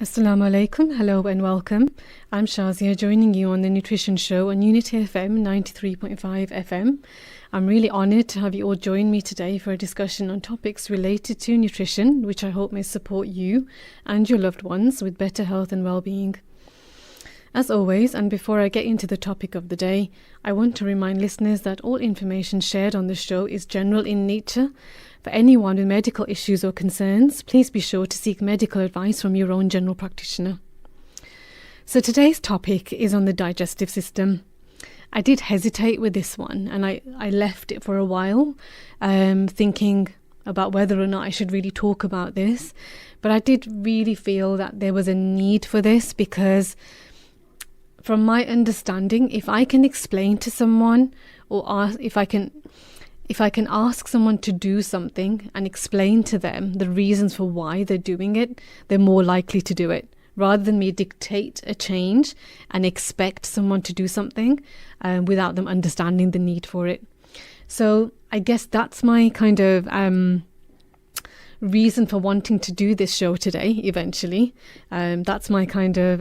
Assalamu alaikum, hello and welcome. I'm Shazia joining you on the Nutrition Show on Unity FM 93.5 FM. I'm really honoured to have you all join me today for a discussion on topics related to nutrition, which I hope may support you and your loved ones with better health and well-being. As always, and before I get into the topic of the day, I want to remind listeners that all information shared on the show is general in nature. For anyone with medical issues or concerns, please be sure to seek medical advice from your own general practitioner. So today's topic is on the digestive system. I did hesitate with this one, and I left it for a while, thinking about whether or not I should really talk about this. But I did really feel that there was a need for this because from my understanding, if I can explain to someone if I can ask someone to do something and explain to them the reasons for why they're doing it, they're more likely to do it. Rather than me dictate a change and expect someone to do something without them understanding the need for it. So I guess that's my kind of reason for wanting to do this show today, eventually. That's my kind of,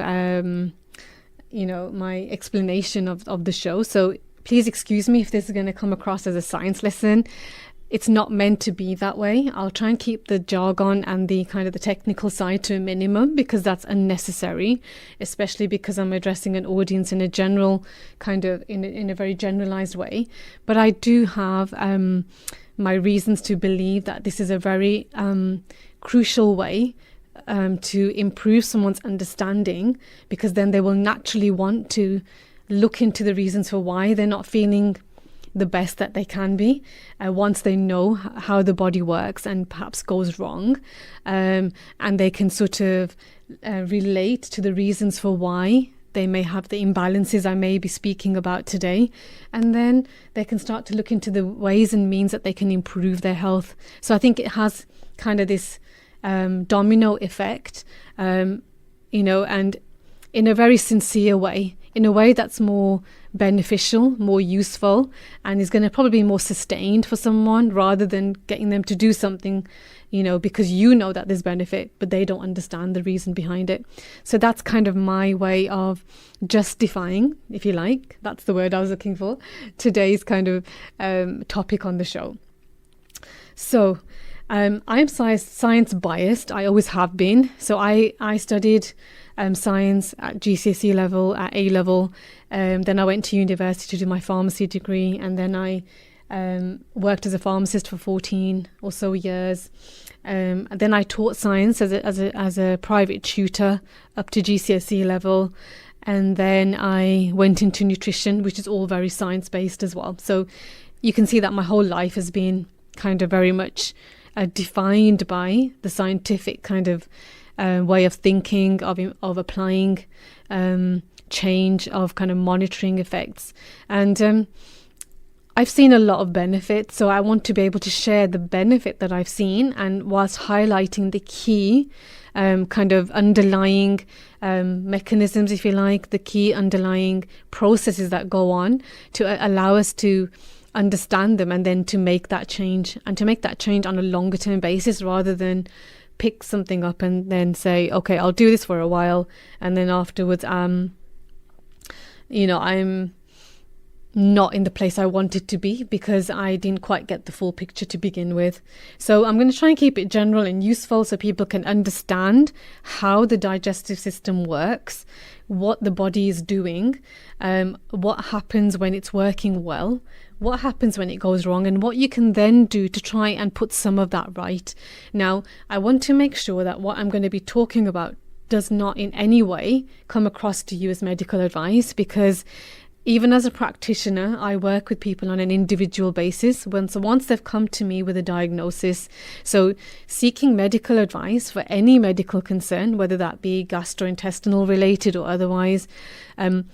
my explanation of the show. So please excuse me if this is going to come across as a science lesson. It's not meant to be that way. I'll try and keep the jargon and the kind of the technical side to a minimum because that's unnecessary, especially because I'm addressing an audience in a general kind of in a very generalized way. But I do have my reasons to believe that this is a very crucial way to improve someone's understanding, because then they will naturally want to look into the reasons for why they're not feeling the best that they can be once they know how the body works and perhaps goes wrong, and they can sort of relate to the reasons for why they may have the imbalances I may be speaking about today, and then they can start to look into the ways and means that they can improve their health. So I think it has kind of this domino effect, and in a very sincere way, in a way that's more beneficial, more useful, and is going to probably be more sustained for someone rather than getting them to do something, because that there's benefit, but they don't understand the reason behind it. So that's kind of my way of justifying, if you like, that's the word I was looking for, today's kind of topic on the show. So I'm science biased. I always have been. So I studied science at GCSE level, at A level. Then I went to university to do my pharmacy degree, and then I worked as a pharmacist for 14 or so years. And then I taught science as a private tutor up to GCSE level, and then I went into nutrition, which is all very science based as well. So you can see that my whole life has been kind of very much defined by the scientific kind of way of thinking, of applying change, of kind of monitoring effects. And I've seen a lot of benefits, so I want to be able to share the benefit that I've seen, and whilst highlighting the key kind of underlying mechanisms, if you like, the key underlying processes that go on to allow us to understand them and then to make that change, and to make that change on a longer term basis rather than pick something up and then say, okay, I'll do this for a while, and then afterwards I'm not in the place I wanted to be because I didn't quite get the full picture to begin with. So I'm going to try and keep it general and useful so people can understand how the digestive system works, what the body is doing, what happens when it's working well, what happens when it goes wrong, and what you can then do to try and put some of that right. Now, I want to make sure that what I'm going to be talking about does not in any way come across to you as medical advice, because even as a practitioner, I work with people on an individual basis once they've come to me with a diagnosis. So seeking medical advice for any medical concern, whether that be gastrointestinal related or otherwise,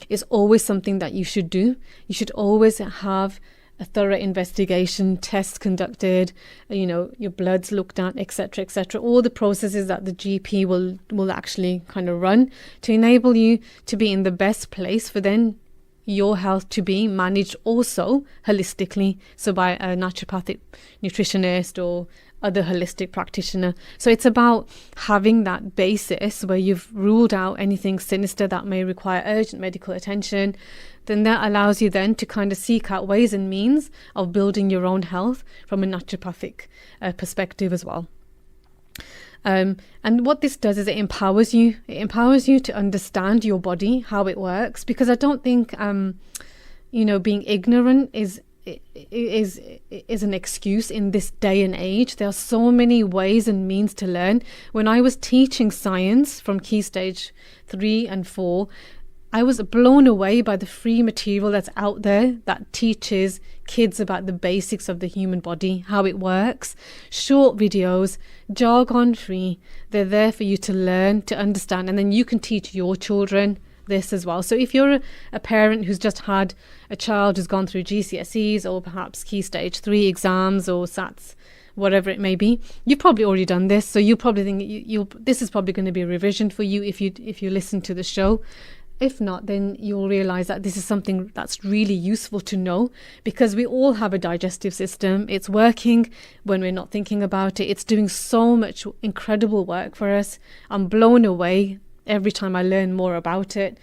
is always something that you should do. You should always have a thorough investigation, tests conducted, your blood's looked at, etc., etc. All the processes that the GP will actually kind of run to enable you to be in the best place for then your health to be managed also holistically, so by a naturopathic nutritionist or other holistic practitioner. So it's about having that basis where you've ruled out anything sinister that may require urgent medical attention. Then that allows you then to kind of seek out ways and means of building your own health from a naturopathic perspective as well. And what this does is it empowers you. It empowers you to understand your body, how it works, because I don't think, being ignorant is an excuse in this day and age. There are so many ways and means to learn. When I was teaching science from Key Stage 3 and 4, I was blown away by the free material that's out there that teaches kids about the basics of the human body, how it works. Short videos, jargon free. They're there for you to learn, to understand, and then you can teach your children this as well. So if you're a parent who's just had a child who's gone through GCSEs or perhaps Key Stage 3 exams or SATs, whatever it may be, you've probably already done this. So you probably think this is probably going to be a revision for you if you listen to the show. If not, then you'll realize that this is something that's really useful to know, because we all have a digestive system. It's working when we're not thinking about it. It's doing so much incredible work for us. I'm blown away every time I learn more about it.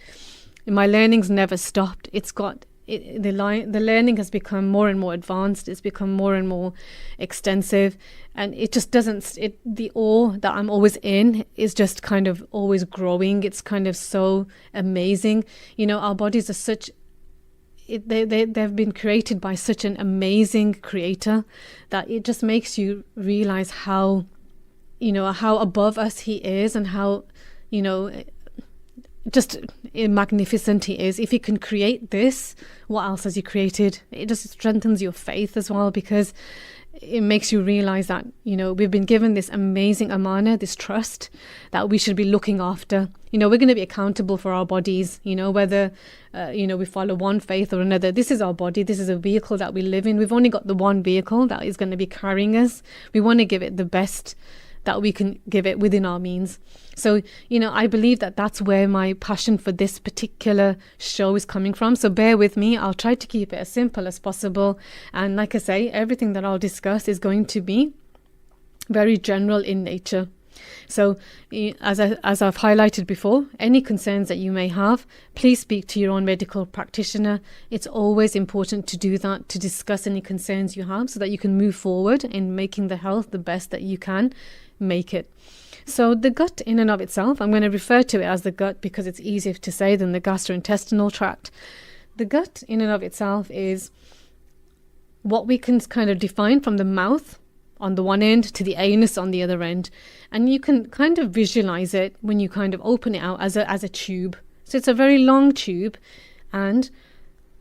My learning's never stopped. The learning has become more and more advanced. It's become more and more extensive, and it just doesn't. The awe that I'm always in is just kind of always growing. It's kind of so amazing. Our bodies are they've been created by such an amazing creator that it just makes you realize how above us he is, and how just magnificent he is. If he can create this, what else has he created? It just strengthens your faith as well, because it makes you realize that we've been given this amazing amana, this trust that we should be looking after. We're going to be accountable for our bodies, whether we follow one faith or another. This is our body. This is a vehicle that we live in. We've only got the one vehicle that is going to be carrying us. We want to give it the best that we can give it within our means. So, I believe that that's where my passion for this particular show is coming from. So bear with me. I'll try to keep it as simple as possible. And like I say, everything that I'll discuss is going to be very general in nature. So as I've highlighted before, any concerns that you may have, please speak to your own medical practitioner. It's always important to do that, to discuss any concerns you have, so that you can move forward in making the health the best that you can make it. So the gut in and of itself, I'm going to refer to it as the gut because it's easier to say than the gastrointestinal tract. The gut in and of itself is what we can kind of define from the mouth on the one end to the anus on the other end. And you can kind of visualize it when you kind of open it out as a tube. So it's a very long tube, and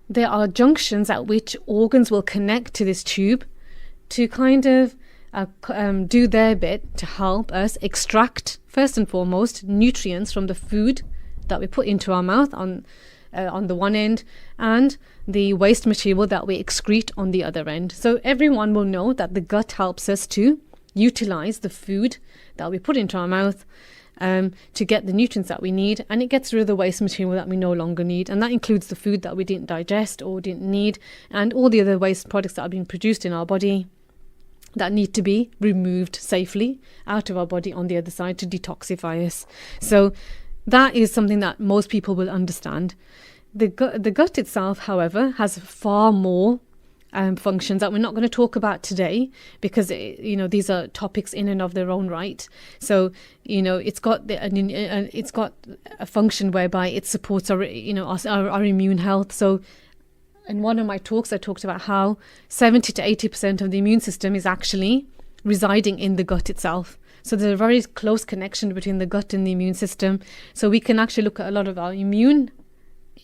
there are junctions at which organs will connect to this tube to kind of do their bit to help us extract, first and foremost, nutrients from the food that we put into our mouth on the one end, and the waste material that we excrete on the other end. So everyone will know that the gut helps us to utilize the food that we put into our mouth to get the nutrients that we need, and it gets rid of the waste material that we no longer need, and that includes the food that we didn't digest or didn't need, and all the other waste products that are being produced in our body that need to be removed safely out of our body on the other side to detoxify us. So that is something that most people will understand. The gut itself, however, has far more functions that we're not going to talk about today, because these are topics in and of their own right. So it's got a function whereby it supports our immune health. So in one of my talks, I talked about how 70 to 80% of the immune system is actually residing in the gut itself. So there's a very close connection between the gut and the immune system. So we can actually look at a lot of our immune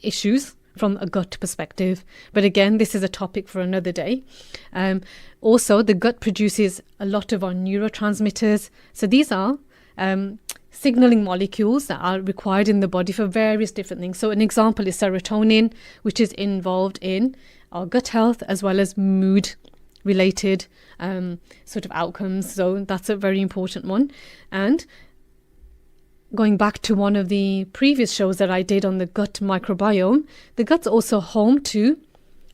issues from a gut perspective. But again, this is a topic for another day. Also, the gut produces a lot of our neurotransmitters. So these are signaling molecules that are required in the body for various different things. So an example is serotonin, which is involved in our gut health as well as mood related sort of outcomes. So that's a very important one. And going back to one of the previous shows that I did on the gut microbiome, the gut's also home to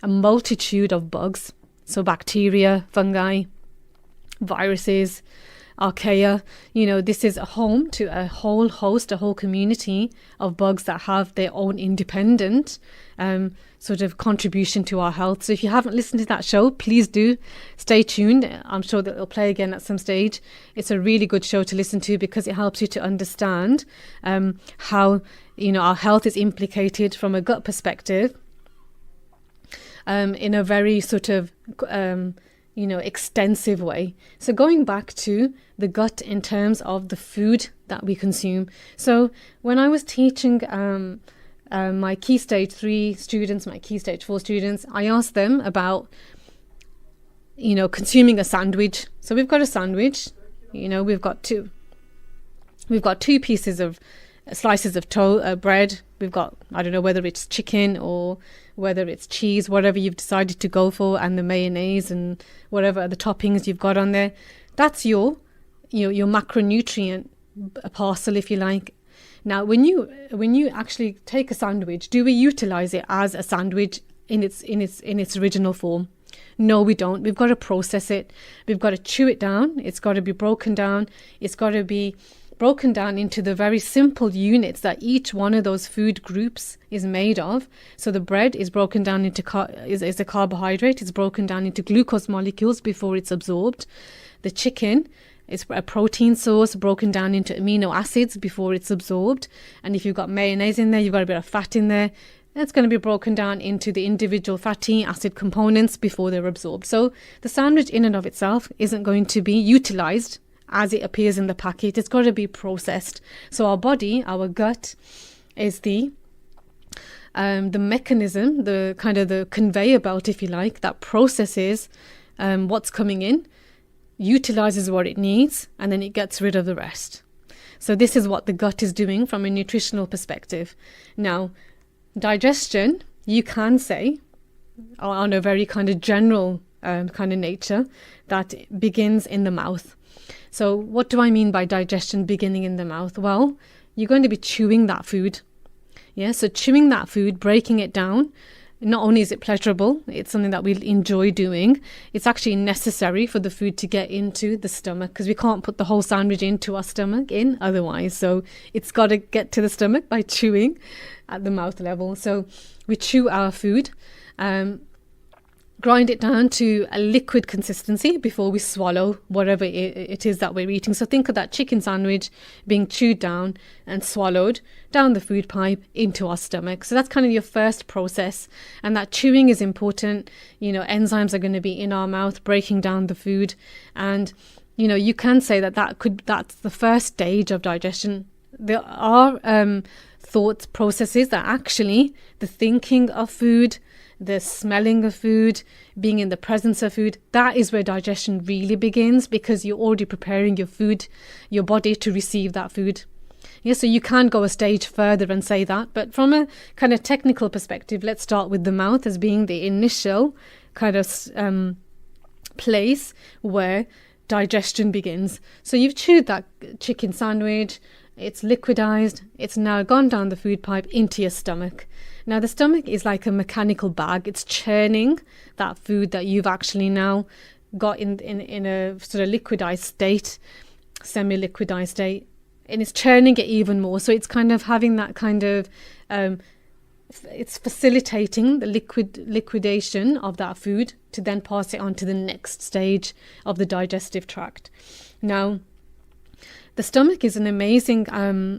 a multitude of bugs. So bacteria, fungi, viruses, archaea, this is a home to a whole host, a whole community of bugs that have their own independent sort of contribution to our health. So if you haven't listened to that show, please do stay tuned. I'm sure that it'll play again at some stage. It's a really good show to listen to because it helps you to understand how our health is implicated from a gut perspective in a very sort of extensive way. So going back to the gut in terms of the food that we consume. So when I was teaching my Key Stage 3 students, my Key Stage 4 students, I asked them about, consuming a sandwich. So we've got a sandwich, we've got two pieces of slices of bread. We've got, I don't know whether it's chicken or whether it's cheese, whatever you've decided to go for, and the mayonnaise and whatever other toppings you've got on there. That's your macronutrient parcel, if you like. Now, when you actually take a sandwich, do we utilize it as a sandwich in its original form? No, we don't. We've got to process it. We've got to chew it down. It's got to be broken down. It's got to be broken down into the very simple units that each one of those food groups is made of. So the bread is broken down into is a carbohydrate. It's broken down into glucose molecules before it's absorbed. The chicken is a protein source broken down into amino acids before it's absorbed. And if you've got mayonnaise in there, you've got a bit of fat in there. That's going to be broken down into the individual fatty acid components before they're absorbed. So the sandwich in and of itself isn't going to be utilized as it appears in the packet. It's got to be processed. So our body, our gut, is the mechanism, the kind of the conveyor belt, if you like, that processes what's coming in, utilizes what it needs, and then it gets rid of the rest. So this is what the gut is doing from a nutritional perspective. Now, digestion, you can say, on a very kind of general kind of nature, that begins in the mouth. So what do I mean by digestion beginning in the mouth? Well, you're going to be chewing that food. Yeah, so chewing that food, breaking it down. Not only is it pleasurable, it's something that we enjoy doing. It's actually necessary for the food to get into the stomach because we can't put the whole sandwich into our stomach otherwise. So it's got to get to the stomach by chewing at the mouth level. So we chew our food, grind it down to a liquid consistency before we swallow whatever it is that we're eating. So think of that chicken sandwich being chewed down and swallowed down the food pipe into our stomach. So that's kind of your first process. And that chewing is important. Enzymes are going to be in our mouth breaking down the food. And, you can say that's the first stage of digestion. There are thought processes that actually the thinking of food, the smelling of food, being in the presence of food, that is where digestion really begins because you're already preparing your body to receive that food. Yeah, so you can go a stage further and say that. But from a kind of technical perspective, let's start with the mouth as being the initial kind of place where digestion begins. So you've chewed that chicken sandwich, it's liquidized, it's now gone down the food pipe into your stomach. Now, the stomach is like a mechanical bag. It's churning that food that you've actually now got in a sort of liquidized state, semi-liquidized state, and it's churning it even more. So it's kind of having that kind of, it's facilitating the liquidation of that food to then pass it on to the next stage of the digestive tract. Now, the stomach is an amazing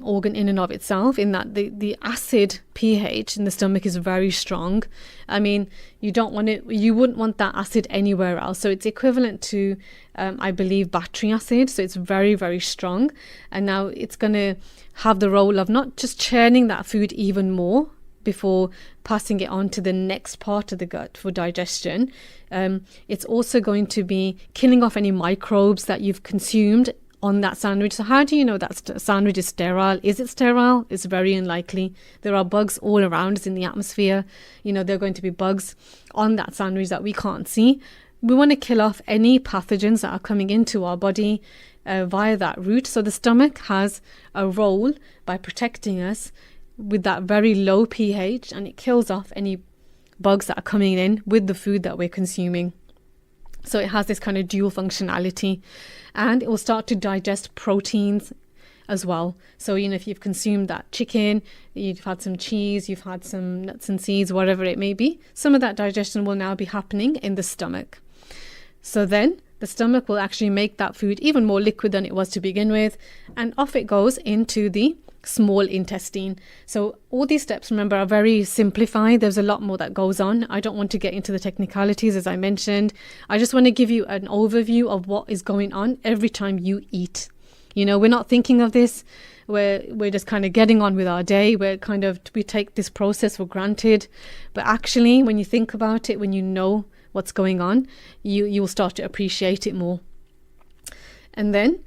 organ in and of itself in that the acid pH in the stomach is very strong. I mean, you wouldn't want that acid anywhere else. So it's equivalent to, I believe, battery acid. So it's very, very strong. And now it's going to have the role of not just churning that food even more before passing it on to the next part of the gut for digestion. It's also going to be killing off any microbes that you've consumed on that sandwich. So how do you know that sandwich is sterile? Is it sterile? It's very unlikely. There are bugs all around us in the atmosphere. There are going to be bugs on that sandwich that we can't see. we want to kill off any pathogens that are coming into our body via that route. So the stomach has a role by protecting us with that very low pH, and it kills off any bugs that are coming in with the food that we're consuming. So it has this kind of dual functionality, and it will start to digest proteins as well. So, if you've consumed that chicken, you've had some cheese, you've had some nuts and seeds, whatever it may be, some of that digestion will now be happening in the stomach. So then the stomach will actually make that food even more liquid than it was to begin with, and off it goes into the small intestine. So all these steps, remember, are very simplified. There's a lot more that goes on. I don't want to get into the technicalities, as I mentioned. I just want to give you an overview of what is going on every time you eat. We're not thinking of this. We're just kind of getting on with our day. We take this process for granted. But actually, when you think about it, when you know what's going on, you'll start to appreciate it more. And then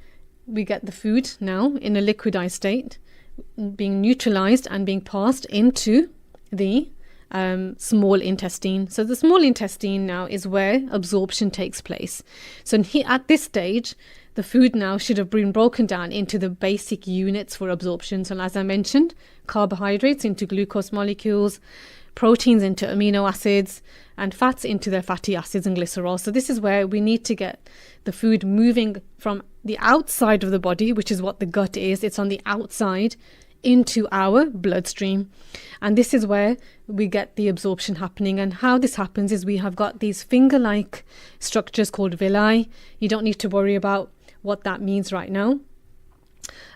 we get the food now in a liquidized state, being neutralized and being passed into the small intestine. So the small intestine now is where absorption takes place. So at this stage, the food now should have been broken down into the basic units for absorption. So as I mentioned, carbohydrates into glucose molecules, proteins into amino acids, and fats into their fatty acids and glycerol. So this is where we need to get the food moving from the outside of the body, which is what the gut is. It's on the outside, into our bloodstream. And this is where we get the absorption happening. And how this happens is we have got these finger-like structures called villi. You don't need to worry about what that means right now.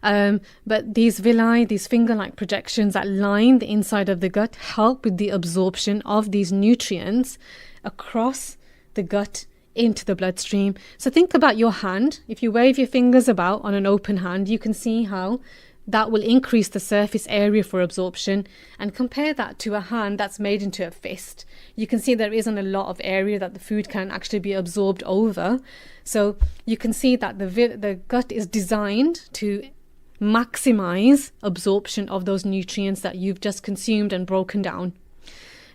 But these villi, these finger-like projections that line the inside of the gut, help with the absorption of these nutrients across the gut into the bloodstream. So think about your hand. If you wave your fingers about on an open hand, you can see how that will increase the surface area for absorption, and compare that to a hand that's made into a fist. You can see there isn't a lot of area that the food can actually be absorbed over. So you can see that the gut is designed to maximize absorption of those nutrients that you've just consumed and broken down.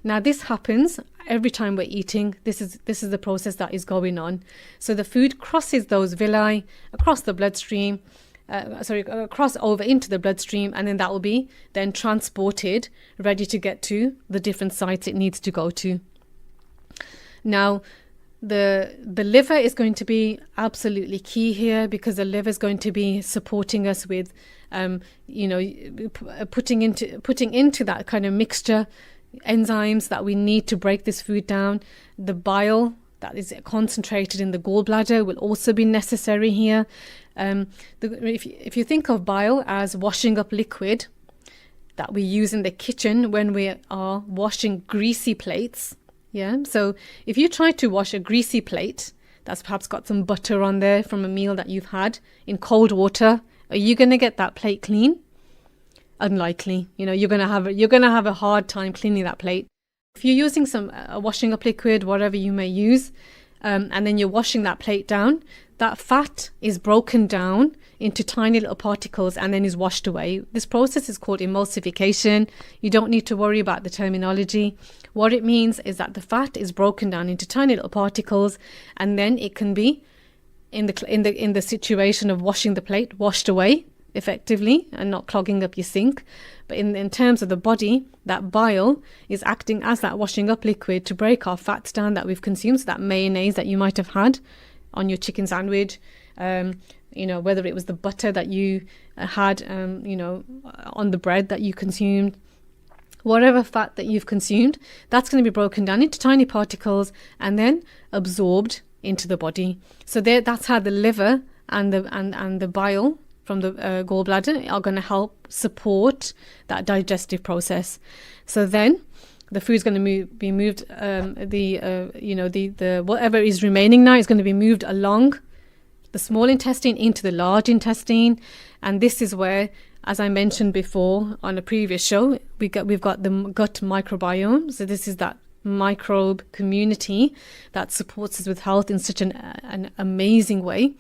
Now this happens every time we're eating. This is the process that is going on. So the food crosses those villi across the bloodstream, cross over into the bloodstream, and then that will be then transported, ready to get to the different sites it needs to go to. Now, the liver is going to be absolutely key here, because the liver is going to be supporting us with, putting into that kind of mixture enzymes that we need to break this food down. The bile that is concentrated in the gallbladder will also be necessary here. If you think of bile as washing up liquid that we use in the kitchen when we are washing greasy plates, so if you try to wash a greasy plate that's perhaps got some butter on there from a meal that you've had in cold water, are you going to get that plate clean? Unlikely. You're going to have a hard time cleaning that plate. If you're using some washing up liquid, whatever you may use, and then you're washing that plate down, that fat is broken down into tiny little particles and then is washed away. This process is called emulsification. You don't need to worry about the terminology. What it means is that the fat is broken down into tiny little particles, and then it can be in the situation of washing the plate, washed away effectively and not clogging up your sink. But in terms of the body, that bile is acting as that washing up liquid to break our fats down that we've consumed. So that mayonnaise that you might have had on your chicken sandwich, whether it was the butter that you had, on the bread that you consumed, whatever fat that you've consumed, that's going to be broken down into tiny particles and then absorbed into the body. So that's how the liver and the bile from the gallbladder are going to help support that digestive process. So then the food's going to be moved, the whatever is remaining now is going to be moved along the small intestine into the large intestine. And this is where, as I mentioned before on a previous show, we've got the gut microbiome. So this is that microbe community that supports us with health in such an amazing way.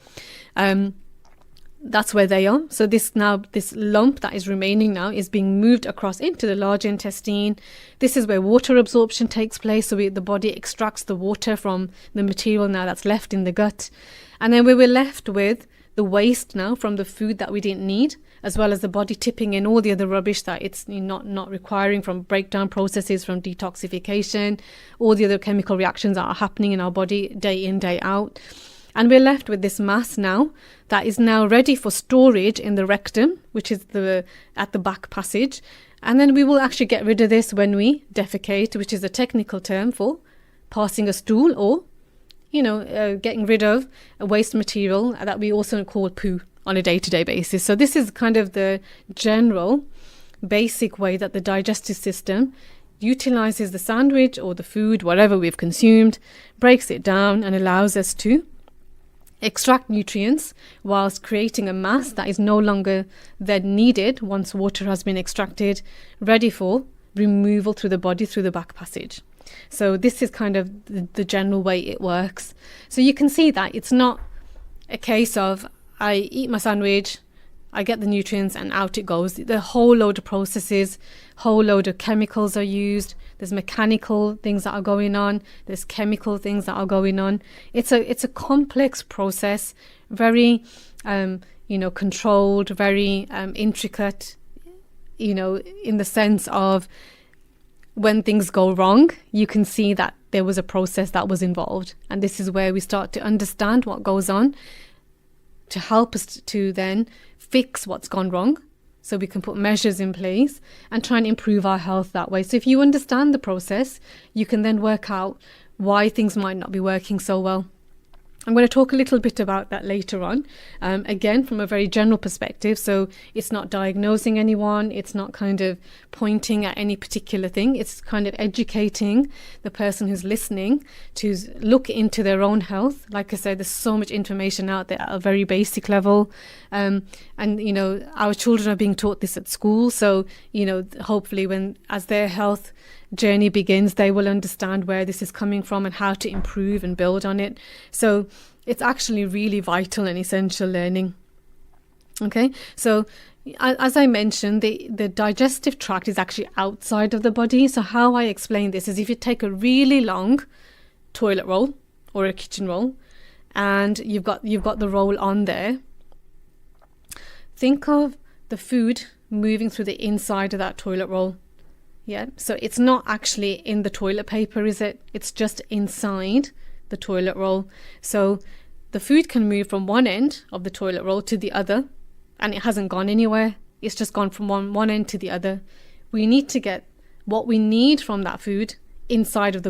that's where they are. So this lump that is remaining now is being moved across into the large intestine. This is where water absorption takes place. So the body extracts the water from the material now that's left in the gut. And then we were left with the waste now from the food that we didn't need, as well as the body tipping in all the other rubbish that it's not requiring from breakdown processes, from detoxification, all the other chemical reactions that are happening in our body day in, day out. And we're left with this mass now that is now ready for storage in the rectum, which is at the back passage. And then we will actually get rid of this when we defecate, which is a technical term for passing a stool, or, getting rid of a waste material that we also call poo on a day-to-day basis. So this is kind of the general basic way that the digestive system utilizes the sandwich or the food, whatever we've consumed, breaks it down and allows us to extract nutrients whilst creating a mass that is no longer then needed once water has been extracted, ready for removal through the body through the back passage. So this is kind of the general way it works. So you can see that it's not a case of I eat my sandwich, I get the nutrients and out it goes. The whole load of processes, whole load of chemicals are used. There's mechanical things that are going on. There's chemical things that are going on. It's a complex process, very controlled, very intricate, in the sense of when things go wrong, you can see that there was a process that was involved. And this is where we start to understand what goes on to help us to then fix what's gone wrong, so we can put measures in place and try and improve our health that way. So if you understand the process, you can then work out why things might not be working so well. I'm going to talk a little bit about that later on, again, from a very general perspective. So it's not diagnosing anyone, it's not kind of pointing at any particular thing, it's kind of educating the person who's listening to look into their own health. Like I said, there's so much information out there at a very basic level. And our children are being taught this at school. So, hopefully as their health journey begins, they will understand where this is coming from and how to improve and build on it. So it's actually really vital and essential learning. Okay, so as I mentioned, the digestive tract is actually outside of the body. So how I explain this is, if you take a really long toilet roll or a kitchen roll and you've got the roll on there, think of the food moving through the inside of that toilet roll. Yeah, so it's not actually in the toilet paper, is it? It's just inside the toilet roll. So the food can move from one end of the toilet roll to the other, and it hasn't gone anywhere. It's just gone from one end to the other. We need to get what we need from that food into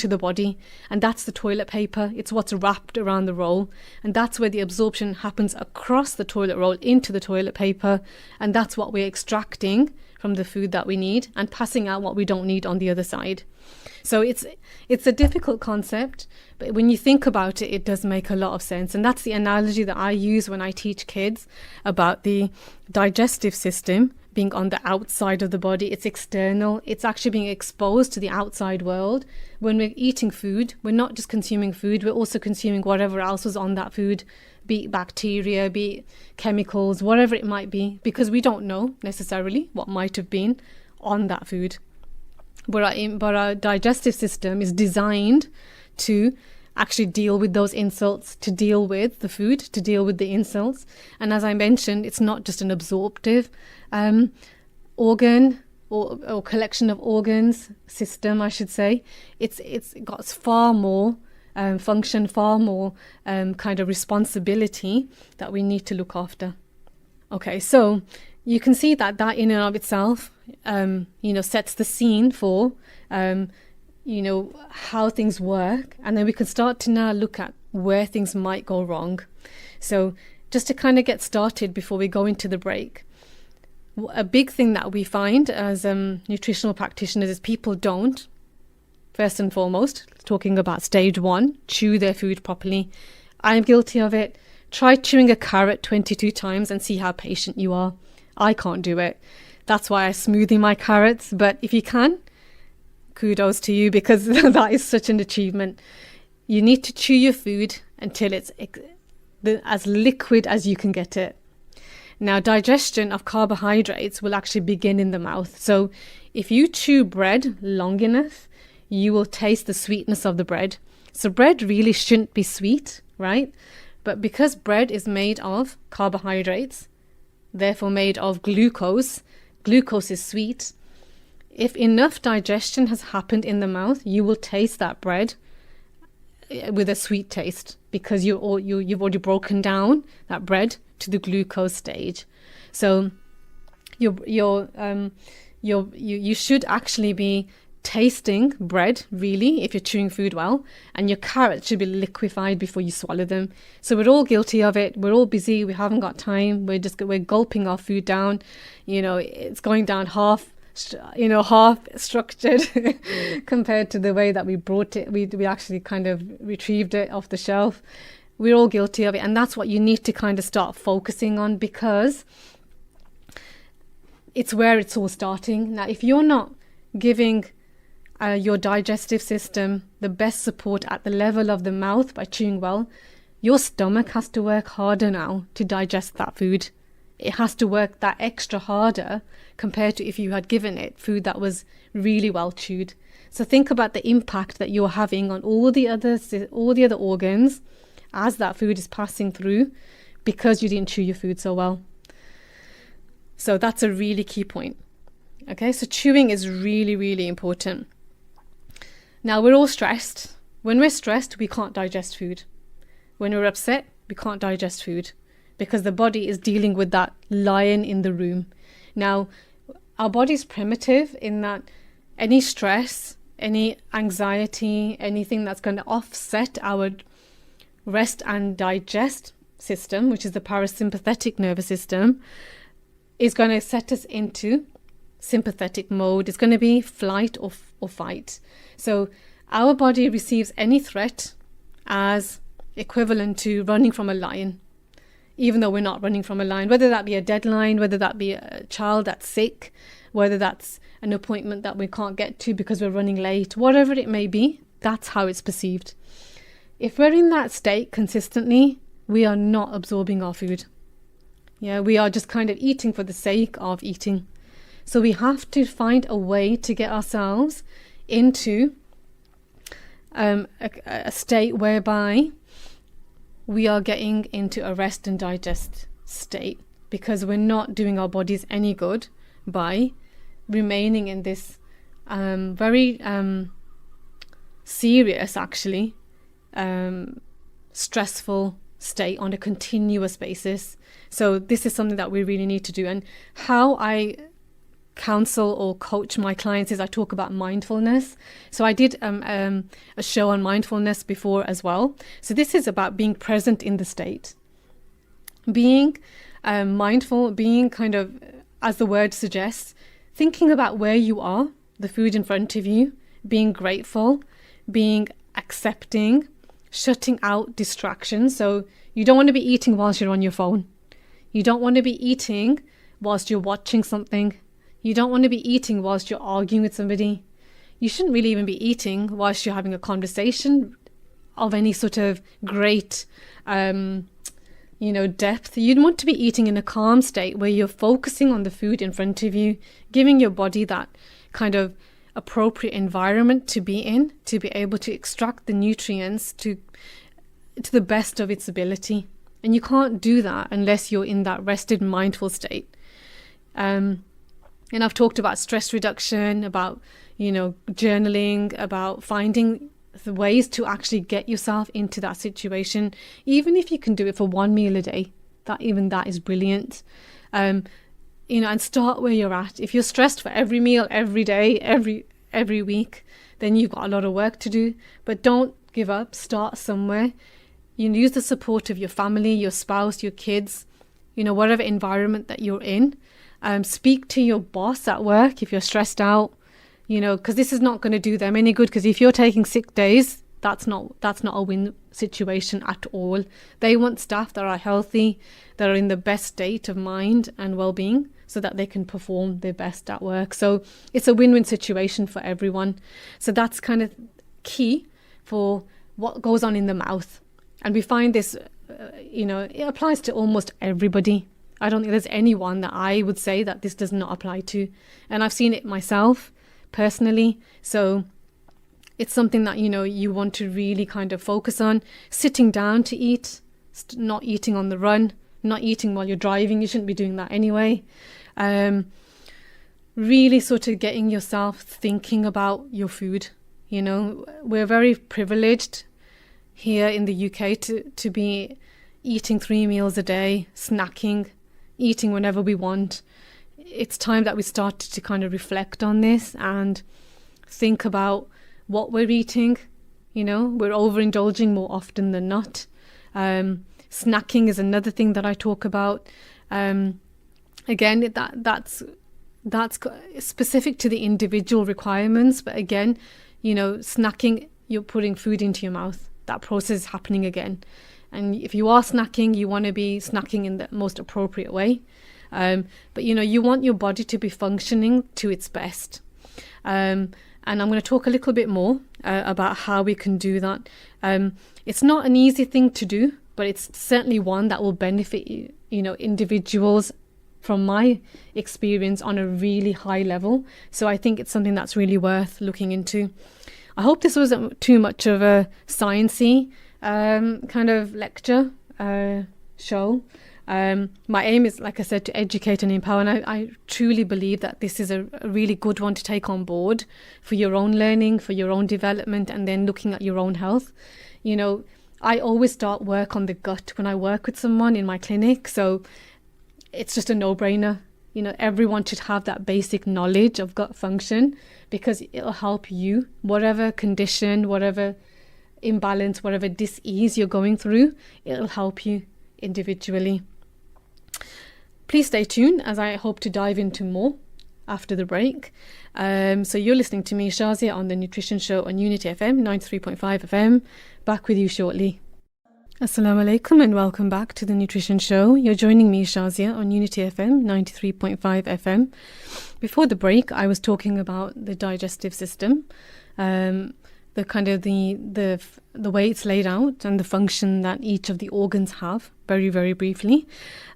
the body, and that's the toilet paper. It's what's wrapped around the roll, and that's where the absorption happens across the toilet roll into the toilet paper, and that's what we're extracting from the food that we need and passing out what we don't need on the other side. So it's a difficult concept, but when you think about it, it does make a lot of sense. And that's the analogy that I use when I teach kids about the digestive system being on the outside of the body. It's external. It's actually being exposed to the outside world. When we're eating food, we're not just consuming food, we're also consuming whatever else was on that food, be it bacteria, be it chemicals, whatever it might be, because we don't know necessarily what might have been on that food. But our digestive system is designed to actually deal with those insults, to deal with the food, to deal with the insults. And as I mentioned, it's not just an absorptive organ or collection of organs, system, I should say. It's got far more function, far more kind of responsibility that we need to look after. Okay, so you can see that in and of itself, sets the scene for, how things work. And then we can start to now look at where things might go wrong. So just to kind of get started before we go into the break, a big thing that we find as nutritional practitioners is people don't, first and foremost, talking about stage 1, chew their food properly. I'm guilty of it. Try chewing a carrot 22 times and see how patient you are. I can't do it. That's why I smoothie my carrots. But if you can, kudos to you, because that is such an achievement. You need to chew your food until it's as liquid as you can get it. Now, digestion of carbohydrates will actually begin in the mouth. So if you chew bread long enough, you will taste the sweetness of the bread. So bread really shouldn't be sweet, right? But because bread is made of carbohydrates, therefore made of glucose, glucose is sweet. If enough digestion has happened in the mouth, you will taste that bread with a sweet taste, because you've already broken down that bread to the glucose stage. So you should actually be tasting bread, really, if you're chewing food well, and your carrots should be liquefied before you swallow them. So we're all guilty of it. We're all busy. We haven't got time. We're gulping our food down. It's going down half structured compared to the way that we brought it. We actually kind of retrieved it off the shelf. We're all guilty of it, and that's what you need to kind of start focusing on, because it's where it's all starting. Now, if you're not giving your digestive system the best support at the level of the mouth by chewing well, your stomach has to work harder now to digest that food. It has to work that extra harder compared to if you had given it food that was really well chewed. So think about the impact that you're having on all the other organs as that food is passing through, because you didn't chew your food so well. So that's a really key point. Okay, so chewing is really, really important. Now, we're all stressed. When we're stressed, we can't digest food. When we're upset, we can't digest food, because the body is dealing with that lion in the room. Now, our body's primitive in that any stress, any anxiety, anything that's going to offset our rest and digest system, which is the parasympathetic nervous system, is going to set us into sympathetic mode. It's going to be flight or fight. So our body receives any threat as equivalent to running from a lion, even though we're not running from a lion, whether that be a deadline, whether that be a child that's sick, whether that's an appointment that we can't get to because we're running late, whatever it may be, that's how it's perceived. If we're in that state consistently, we are not absorbing our food. Yeah, we are just kind of eating for the sake of eating. So we have to find a way to get ourselves into a state whereby we are getting into a rest and digest state, because we're not doing our bodies any good by remaining in this very serious, actually, stressful state on a continuous basis. So this is something that we really need to do. And how I counsel or coach my clients is I talk about mindfulness. So I did a show on mindfulness before as well. So this is about being present in the state, being mindful, being kind of, as the word suggests, thinking about where you are, the food in front of you, being grateful, being accepting, shutting out distractions. So you don't want to be eating whilst you're on your phone. You don't want to be eating whilst you're watching something. You don't want to be eating whilst you're arguing with somebody. You shouldn't really even be eating whilst you're having a conversation of any sort of great, depth. You'd want to be eating in a calm state where you're focusing on the food in front of you, giving your body that kind of appropriate environment to be in, to be able to extract the nutrients to the best of its ability. And you can't do that unless you're in that rested, mindful state. And I've talked about stress reduction, about, journaling, about finding the ways to actually get yourself into that situation. Even if you can do it for one meal a day, that is brilliant. And start where you're at. If you're stressed for every meal, every day, every week, then you've got a lot of work to do. But don't give up. Start somewhere. You use the support of your family, your spouse, your kids, whatever environment that you're in. Speak to your boss at work if you're stressed out, because this is not going to do them any good. Because if you're taking sick days, that's not a win situation at all. They want staff that are healthy, that are in the best state of mind and well-being, so that they can perform their best at work. So it's a win-win situation for everyone. So that's kind of key for what goes on in the mouth. And we find this it applies to almost everybody. I don't think there's anyone that I would say that this does not apply to. And I've seen it myself personally. So it's something that, you want to really kind of focus on. Sitting down to eat, not eating on the run, not eating while you're driving. You shouldn't be doing that anyway. Really sort of getting yourself thinking about your food. We're very privileged here in the UK to be eating 3 meals a day, snacking, eating whenever we want. It's time that we started to kind of reflect on this and think about what we're eating. We're overindulging more often than not. Snacking is another thing that I talk about. Again, that's specific to the individual requirements, but again, snacking, you're putting food into your mouth. That process is happening again. And if you are snacking, you want to be snacking in the most appropriate way. But you want your body to be functioning to its best. And I'm going to talk a little bit more about how we can do that. It's not an easy thing to do, but it's certainly one that will benefit individuals, from my experience, on a really high level. So I think it's something that's really worth looking into. I hope this wasn't too much of a sciencey kind of lecture show. My aim is, like I said, to educate and empower, and I truly believe that this is a really good one to take on board for your own learning, for your own development, and then looking at your own health. I always start work on the gut when I work with someone in my clinic, so it's just a no-brainer. Everyone should have that basic knowledge of gut function, because it'll help you, whatever condition, whatever imbalance, whatever dis-ease you're going through, it'll help you individually. Please stay tuned, as I hope to dive into more after the break. So you're listening to me, Shazia, on the Nutrition Show on Unity FM 93.5 FM. Back with you shortly. Assalamu alaikum and welcome back to the Nutrition Show. You're joining me, Shazia, on Unity FM 93.5 FM. Before the break, I was talking about the digestive system, the kind of the way it's laid out and the function that each of the organs have, very, very briefly.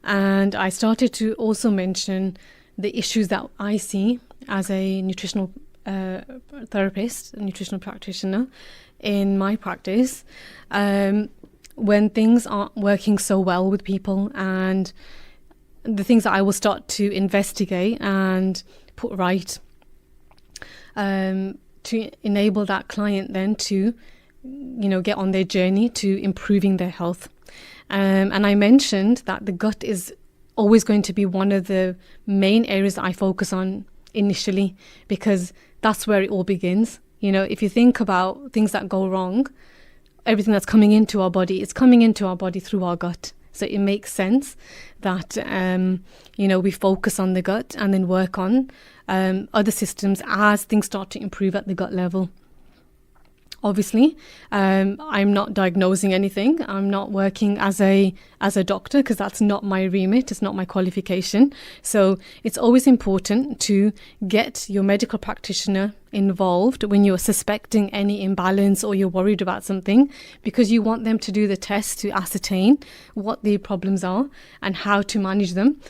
And I started to also mention the issues that I see as a nutritional therapist, a nutritional practitioner in my practice, when things aren't working so well with people, and the things that I will start to investigate and put right to enable that client then to, get on their journey to improving their health. And I mentioned that the gut is always going to be one of the main areas that I focus on initially, because that's where it all begins. If you think about things that go wrong, everything that's coming into our body, it's coming into our body through our gut. So it makes sense that, we focus on the gut and then work on other systems as things start to improve at the gut level. Obviously, I'm not diagnosing anything. I'm not working as a doctor, because that's not my remit. It's not my qualification. So it's always important to get your medical practitioner involved when you're suspecting any imbalance or you're worried about something, because you want them to do the test to ascertain what the problems are and how to manage them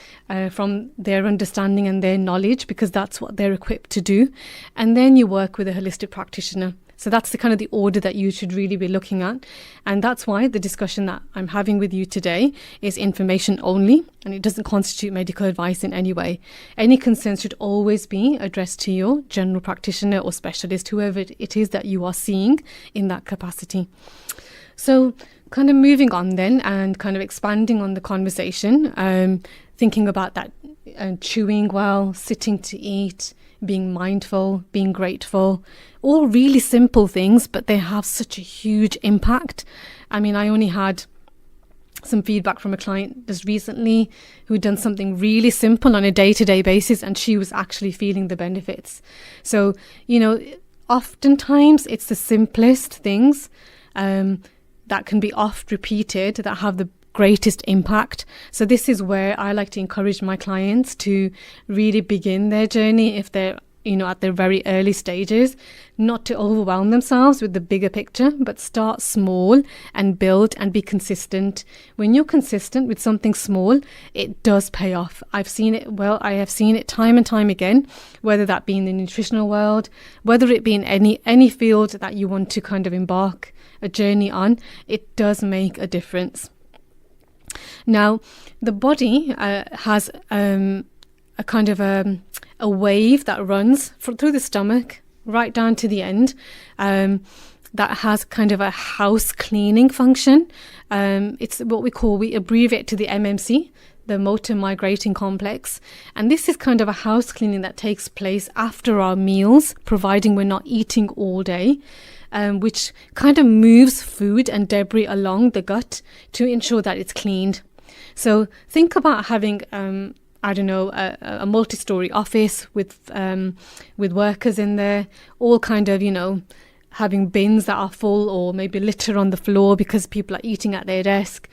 from their understanding and their knowledge, because that's what they're equipped to do. And then you work with a holistic practitioner. So that's the kind of the order that you should really be looking at. And that's why the discussion that I'm having with you today is information only, and it doesn't constitute medical advice in any way. Any concerns should always be addressed to your general practitioner or specialist, whoever it is that you are seeing in that capacity. So kind of moving on then and kind of expanding on the conversation, thinking about that chewing well, sitting to eat, being mindful, being grateful, all really simple things, but they have such a huge impact. I mean, I only had some feedback from a client just recently who'd done something really simple on a day-to-day basis, and she was actually feeling the benefits. So, oftentimes it's the simplest things that can be oft repeated that have the greatest impact. So this is where I like to encourage my clients to really begin their journey if they're at their very early stages, not to overwhelm themselves with the bigger picture, but start small and build and be consistent. When you're consistent with something small, it does pay off. I have seen it time and time again, whether that be in the nutritional world, whether it be in any field that you want to kind of embark a journey on, it does make a difference. Now, the body has a kind of a wave that runs through the stomach right down to the end, that has kind of a house cleaning function. It's what we abbreviate to the MMC, the motor migrating complex. And this is kind of a house cleaning that takes place after our meals, providing we're not eating all day, which kind of moves food and debris along the gut to ensure that it's cleaned. So think about having a multi-story office with workers in there, all kind of, having bins that are full, or maybe litter on the floor because people are eating at their desk,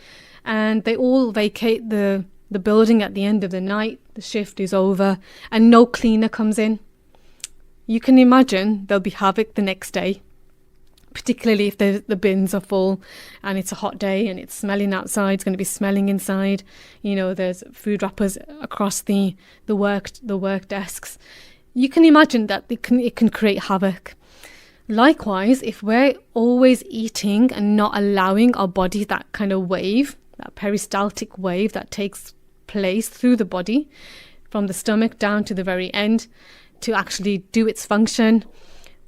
and they all vacate the building at the end of the night. The shift is over and no cleaner comes in. You can imagine there'll be havoc the next day, particularly if the bins are full and it's a hot day and it's smelling outside. It's going to be smelling inside. There's food wrappers across the work desks. You can imagine that it can create havoc. Likewise, if we're always eating and not allowing our body that kind of wave, that peristaltic wave that takes place through the body, from the stomach down to the very end, to actually do its function,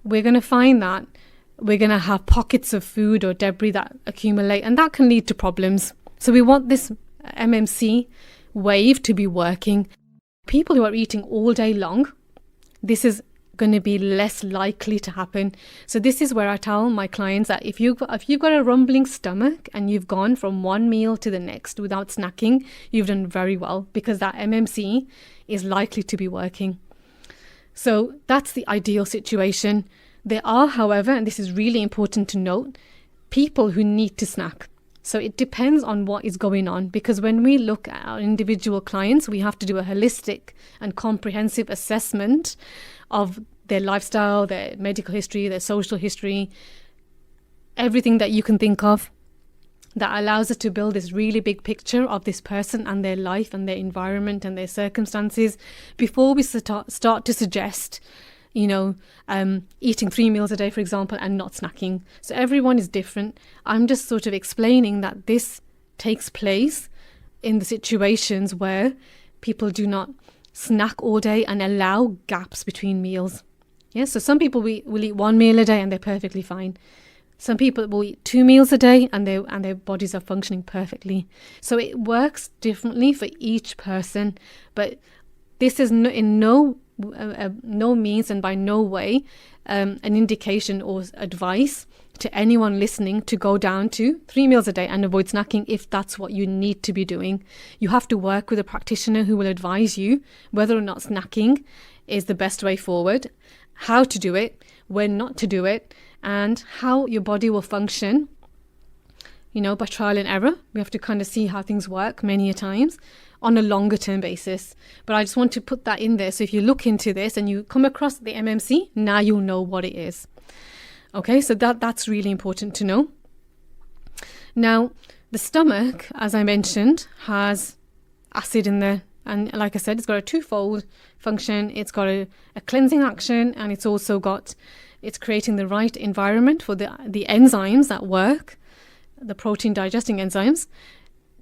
we're going to find that we're going to have pockets of food or debris that accumulate, and that can lead to problems. So we want this MMC wave to be working. People who are eating all day long, this is going to be less likely to happen. So this is where I tell my clients that if you've got a rumbling stomach and you've gone from one meal to the next without snacking, you've done very well, because that MMC is likely to be working. So that's the ideal situation. There are, however, and this is really important to note, people who need to snack. So it depends on what is going on, because when we look at our individual clients, we have to do a holistic and comprehensive assessment of their lifestyle, their medical history, their social history, everything that you can think of that allows us to build this really big picture of this person and their life and their environment and their circumstances before we start to suggest eating 3 meals a day, for example, and not snacking. So everyone is different. I'm just sort of explaining that this takes place in the situations where people do not snack all day and allow gaps between meals. Yeah, so some people will eat 1 meal a day and they're perfectly fine. Some people will eat 2 meals a day and their bodies are functioning perfectly. So it works differently for each person, but this is in no means and by no way an indication or advice to anyone listening to go down to 3 meals a day and avoid snacking if that's what you need to be doing. You have to work with a practitioner who will advise you whether or not snacking is the best way forward, how to do it, when not to do it, and how your body will function, by trial and error. We have to kind of see how things work many a times on a longer term basis. But I just want to put that in there. So if you look into this and you come across the MMC, now you'll know what it is. Okay, so that's really important to know. Now, the stomach, as I mentioned, has acid in there. And like I said, it's got a twofold function. It's got a cleansing action, and it's creating the right environment for the enzymes that work, the protein digesting enzymes,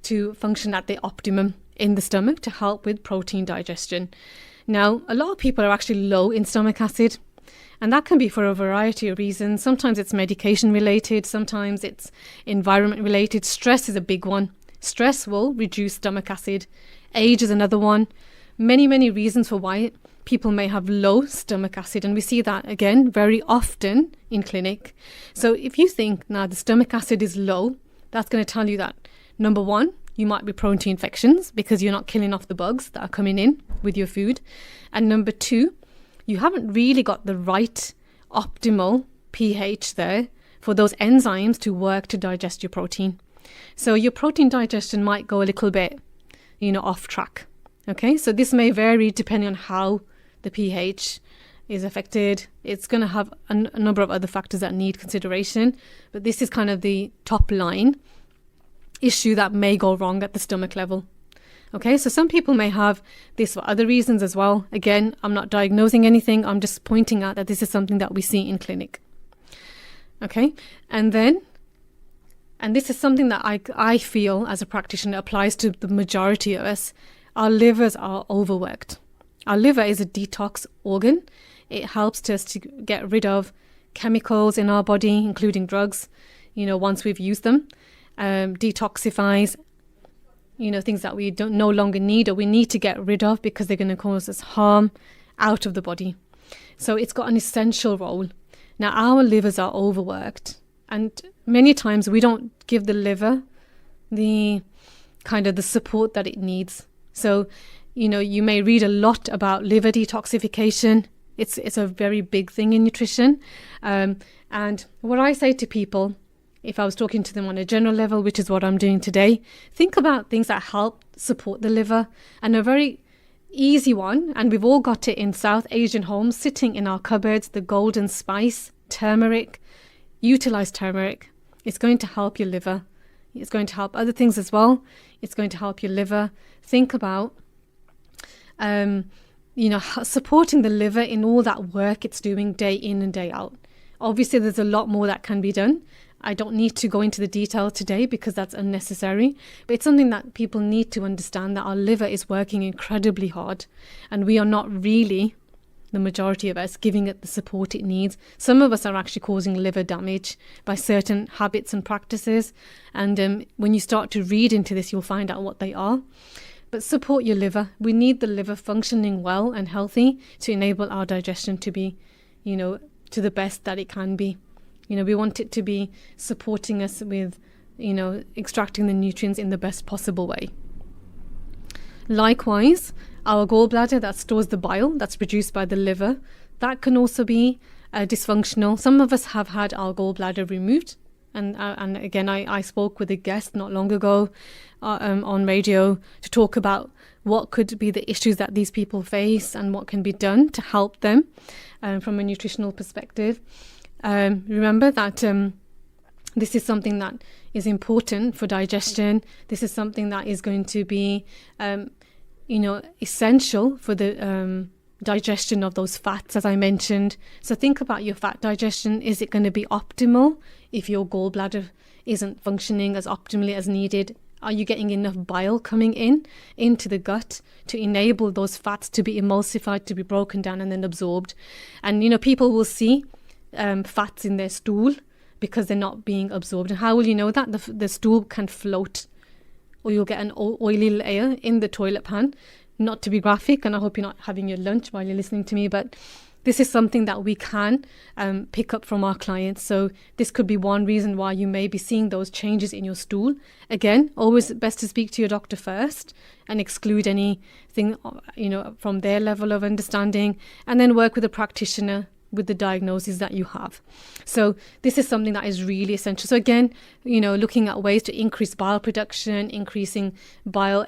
to function at the optimum in the stomach to help with protein digestion. Now, a lot of people are actually low in stomach acid, and that can be for a variety of reasons. Sometimes it's medication related, sometimes it's environment related. Stress is a big one. Stress will reduce stomach acid. Age is another one. Many reasons for why people may have low stomach acid, and we see that again very often in clinic. So if you think now the stomach acid is low, that's going to tell you that, number one, you might be prone to infections because you're not killing off the bugs that are coming in with your food. And number two, you haven't really got the right optimal pH there for those enzymes to work to digest your protein. So your protein digestion might go a little bit, off track. Okay, so this may vary depending on how the pH is affected. It's going to have a number of other factors that need consideration, but this is kind of the top line issue that may go wrong at the stomach level. Okay, so some people may have this for other reasons as well. Again, I'm not diagnosing anything. I'm just pointing out that this is something that we see in clinic. Okay, and this is something that I feel as a practitioner applies to the majority of us. Our livers are overworked. Our liver is a detox organ. It helps us to get rid of chemicals in our body, including drugs, once we've used them. Detoxifies, things that we no longer need or we need to get rid of because they're going to cause us harm out of the body. So it's got an essential role. Now, our livers are overworked, and many times we don't give the liver the support that it needs. So, you may read a lot about liver detoxification. It's a very big thing in nutrition. And what I say to people, if I was talking to them on a general level, which is what I'm doing today, think about things that help support the liver. And a very easy one, and we've all got it in South Asian homes, sitting in our cupboards, the golden spice, turmeric. Utilize turmeric. It's going to help your liver. It's going to help other things as well. It's going to help your liver. Think about, supporting the liver in all that work it's doing day in and day out. Obviously, there's a lot more that can be done. I don't need to go into the detail today because that's unnecessary, but it's something that people need to understand, that our liver is working incredibly hard and we are not really, the majority of us, giving it the support it needs. Some of us are actually causing liver damage by certain habits and practices, and when you start to read into this, you'll find out what they are. But support your liver. We need the liver functioning well and healthy to enable our digestion to be, to the best that it can be. We want it to be supporting us with, extracting the nutrients in the best possible way. Likewise, our gallbladder that stores the bile that's produced by the liver, that can also be dysfunctional. Some of us have had our gallbladder removed. And again, I spoke with a guest not long ago on radio to talk about what could be the issues that these people face and what can be done to help them from a nutritional perspective. Remember that this is something that is important for digestion. This is something that is going to be, essential for the digestion of those fats, as I mentioned. So think about your fat digestion. Is it going to be optimal if your gallbladder isn't functioning as optimally as needed? Are you getting enough bile coming into the gut to enable those fats to be emulsified, to be broken down and then absorbed? And, people will see fats in their stool because they're not being absorbed. And how will you know that? The stool can float, or you'll get an oily layer in the toilet pan. Not to be graphic, and I hope you're not having your lunch while you're listening to me, but this is something that we can pick up from our clients. So this could be one reason why you may be seeing those changes in your stool. Again, always best to speak to your doctor first and exclude anything, from their level of understanding, and then work with a practitioner with the diagnosis that you have. So this is something that is really essential. So again, looking at ways to increase bile production, increasing bile,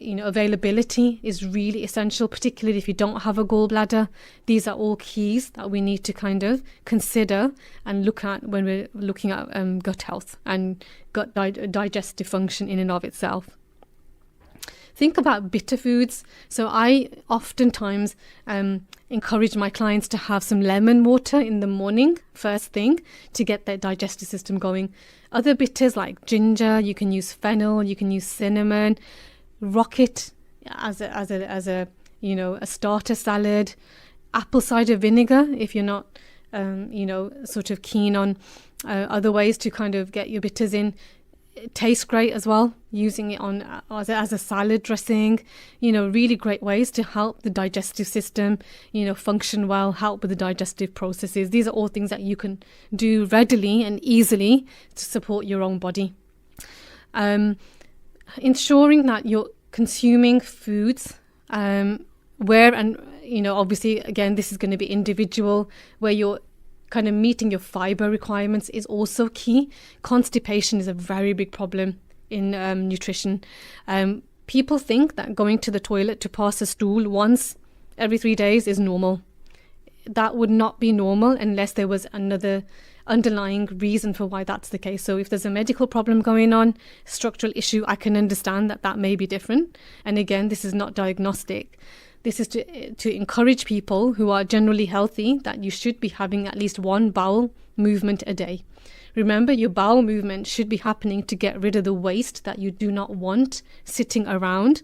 availability is really essential, particularly if you don't have a gallbladder. These are all keys that we need to kind of consider and look at when we're looking at gut health and gut digestive function in and of itself. Think about bitter foods. So I oftentimes encourage my clients to have some lemon water in the morning, first thing, to get their digestive system going. Other bitters like ginger, you can use fennel, you can use cinnamon, rocket as a starter salad, apple cider vinegar if you're not sort of keen on other ways to kind of get your bitters in. It tastes great as well, using it on as a salad dressing. Really great ways to help the digestive system function well, help with the digestive processes. These are all things that you can do readily and easily to support your own body. Ensuring that you're consuming foods where, and obviously again this is going to be individual, where you're kind of meeting your fiber requirements is also key. Constipation is a very big problem in nutrition. People think that going to the toilet to pass a stool once every 3 days is normal. That would not be normal unless there was another underlying reason for why that's the case. So if there's a medical problem going on, structural issue, I can understand that that may be different. And again, this is not diagnostic. This is to encourage people who are generally healthy that you should be having at least one bowel movement a day. Remember, your bowel movement should be happening to get rid of the waste that you do not want sitting around,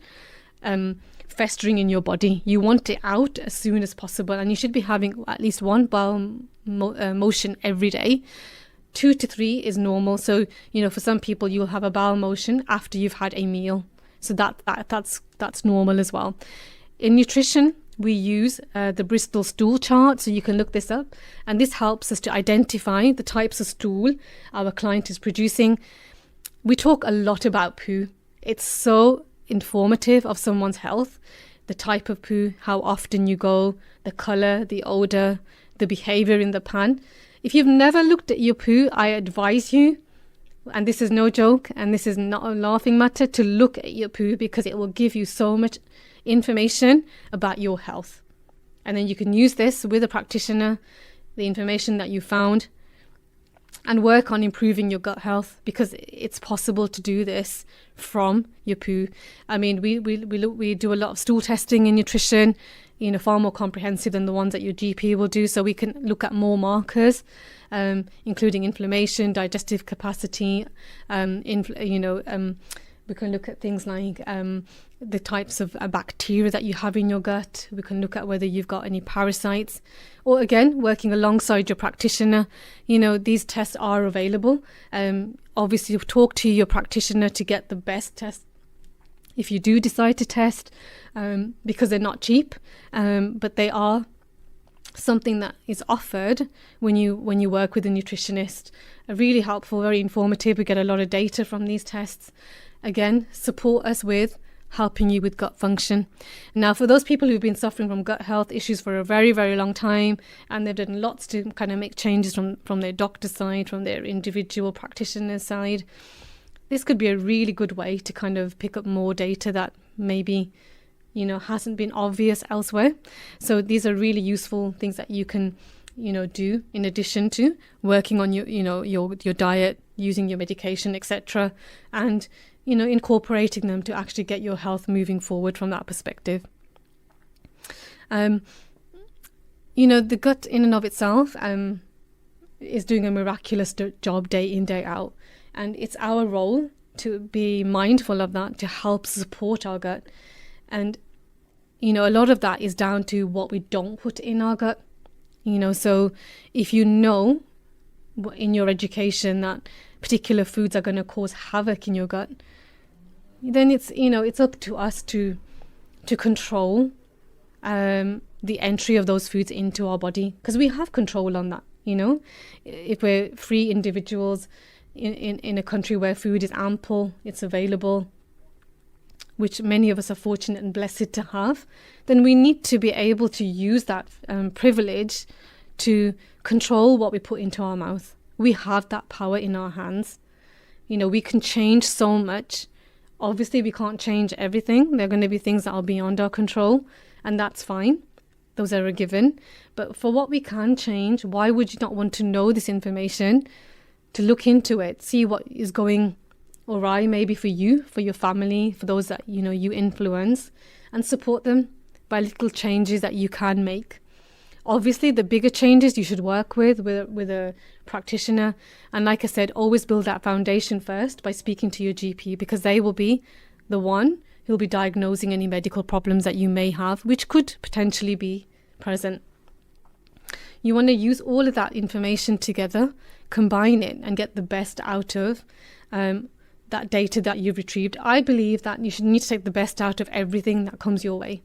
festering in your body. You want it out as soon as possible, and you should be having at least one bowel motion every day. 2 to 3 is normal. So, for some people, you'll have a bowel motion after you've had a meal. So that's normal as well. In nutrition, we use the Bristol stool chart, so you can look this up. And this helps us to identify the types of stool our client is producing. We talk a lot about poo. It's so informative of someone's health, the type of poo, how often you go, the colour, the odour, the behaviour in the pan. If you've never looked at your poo, I advise you, and this is no joke, and this is not a laughing matter, to look at your poo, because it will give you so much information about your health. And then you can use this with a practitioner, the information that you found, and work on improving your gut health, because it's possible to do this from your poo. I mean, we do a lot of stool testing in nutrition, far more comprehensive than the ones that your GP will do. So we can look at more markers, including inflammation, digestive capacity, we can look at things like the types of bacteria that you have in your gut. We can look at whether you've got any parasites. Or again, working alongside your practitioner, these tests are available. Obviously, talk to your practitioner to get the best test if you do decide to test, because they're not cheap, but they are something that is offered when you work with a nutritionist. Really helpful, very informative. We get a lot of data from these tests. Again, support us with helping you with gut function. Now, for those people who've been suffering from gut health issues for a very, very long time, and they've done lots to kind of make changes from their doctor's side, from their individual practitioner's side, this could be a really good way to kind of pick up more data that maybe, hasn't been obvious elsewhere. So these are really useful things that you can, do in addition to working on your diet, using your medication, etc., and incorporating them to actually get your health moving forward from that perspective. The gut in and of itself is doing a miraculous job day in, day out. And it's our role to be mindful of that, to help support our gut. And, a lot of that is down to what we don't put in our gut. So if in your education that particular foods are going to cause havoc in your gut, then it's up to us to control the entry of those foods into our body, because we have control on that. If we're free individuals in a country where food is ample, it's available, which many of us are fortunate and blessed to have, then we need to be able to use that privilege to control what we put into our mouth. We have that power in our hands. We can change so much. Obviously, we can't change everything. There are going to be things that are beyond our control, and that's fine. Those are a given. But for what we can change, why would you not want to know this information, to look into it, see what is going awry maybe for you, for your family, for those that you influence, and support them by little changes that you can make. Obviously, the bigger changes you should work with a practitioner. And like I said, always build that foundation first by speaking to your GP, because they will be the one who'll be diagnosing any medical problems that you may have, which could potentially be present. You want to use all of that information together, combine it, and get the best out of that data that you've retrieved. I believe that you should need to take the best out of everything that comes your way.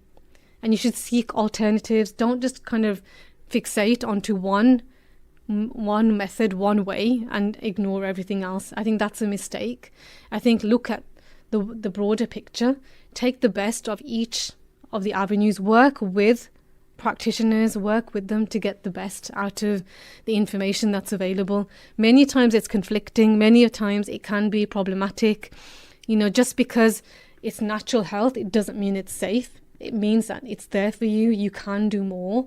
And you should seek alternatives. Don't just kind of fixate onto one method, one way, and ignore everything else. I think that's a mistake. I think look at the broader picture. Take the best of each of the avenues. Work with practitioners, work with them to get the best out of the information that's available. Many times it's conflicting. Many times it can be problematic. Just because it's natural health, it doesn't mean it's safe. it means that it's there for you. You can do more.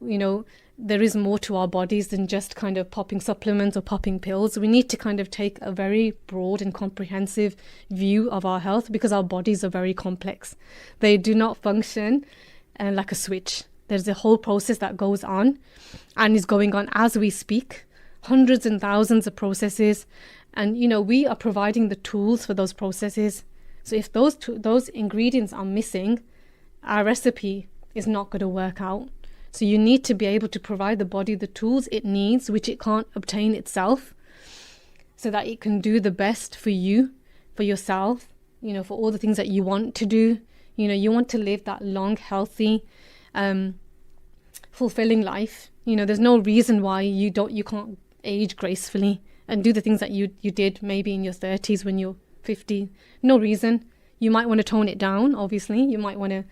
You know, there is more to our bodies than just kind of popping supplements or popping pills. We need to kind of take a very broad and comprehensive view of our health, because our bodies are very complex. They do not function like a switch. There's a whole process that goes on and is going on as we speak. Hundreds and thousands of processes. And, you know, we are providing the tools for those processes. So if those ingredients are missing, our recipe is not going to work out. So you need to be able to provide the body the tools it needs, which it can't obtain itself, so that it can do the best for you, for yourself, you know, for all the things that you want to do. You know, you want to live that long, healthy, fulfilling life. You know, there's no reason why you can't age gracefully and do the things that you did maybe in your 30s when you're 50. No reason. You might want to tone it down, obviously. You might want to,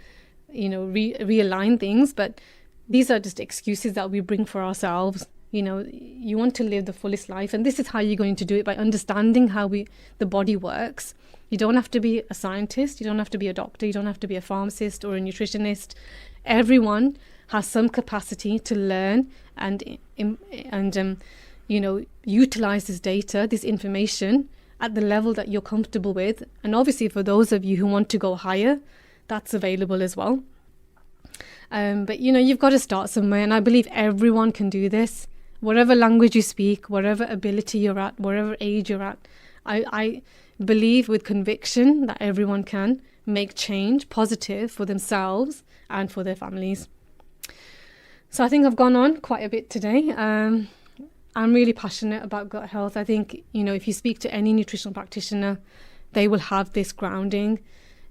you know, realign things, but these are just excuses that we bring for ourselves. You know, you want to live the fullest life, and this is how you're going to do it, by understanding how the body works. You don't have to be a scientist, you don't have to be a doctor, you don't have to be a pharmacist or a nutritionist. Everyone has some capacity to learn and you know, utilize this data, this information at the level that you're comfortable with. And obviously for those of you who want to go higher, that's available as well. But, you know, you've got to start somewhere, and I believe everyone can do this. Whatever language you speak, whatever ability you're at, whatever age you're at, I believe with conviction that everyone can make change positive for themselves and for their families. So I think I've gone on quite a bit today. I'm really passionate about gut health. I think, you know, if you speak to any nutritional practitioner, they will have this grounding,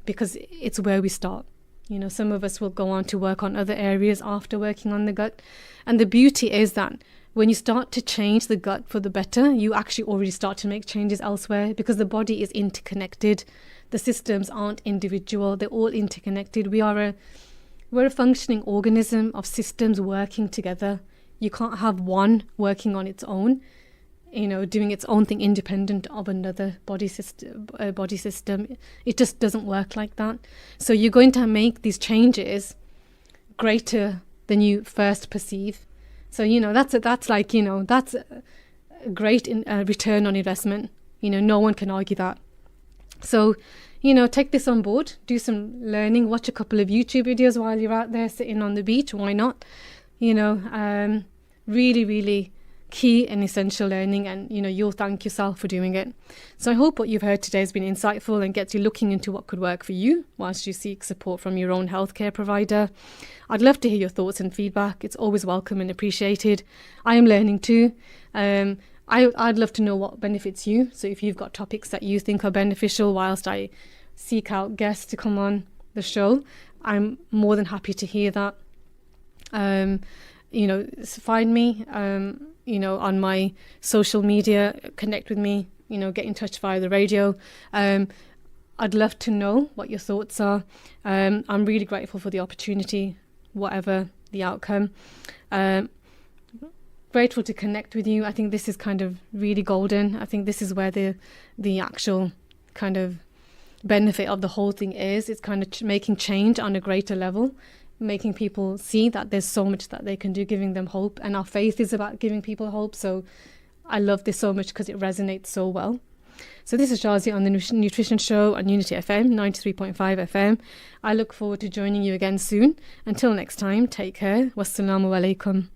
because it's where we start. You know, some of us will go on to work on other areas after working on the gut. And the beauty is that when you start to change the gut for the better, you actually already start to make changes elsewhere, because the body is interconnected. The systems aren't individual, they're all interconnected. We're a functioning organism of systems working together. You can't have one working on its own, you know, doing its own thing independent of another body system. It just doesn't work like that. So you're going to make these changes greater than you first perceive. So, you know, that's like, you know, that's a great return on investment. You know, no one can argue that. So, you know, take this on board, do some learning, watch a couple of YouTube videos while you're out there sitting on the beach. Why not? You know, really, really key and essential learning, and, you know, you'll thank yourself for doing it. So I hope what you've heard today has been insightful and gets you looking into what could work for you whilst you seek support from your own healthcare provider. I'd love to hear your thoughts and feedback. It's always welcome and appreciated. I am learning too. I'd love to know what benefits you. So if you've got topics that you think are beneficial whilst I seek out guests to come on the show, I'm more than happy to hear that. You know, find me, you know, on my social media, connect with me, you know, get in touch via the radio. I'd love to know what your thoughts are. I'm really grateful for the opportunity, whatever the outcome. Grateful to connect with you. I think this is kind of really golden. I think this is where the actual kind of benefit of the whole thing is. It's kind of making change on a greater level, making people see that there's so much that they can do, giving them hope. And our faith is about giving people hope. So I love this so much because it resonates so well. So this is Shazia on the Nutrition Show on Unity FM, 93.5 FM. I look forward to joining you again soon. Until next time, take care. Wassalamu alaikum.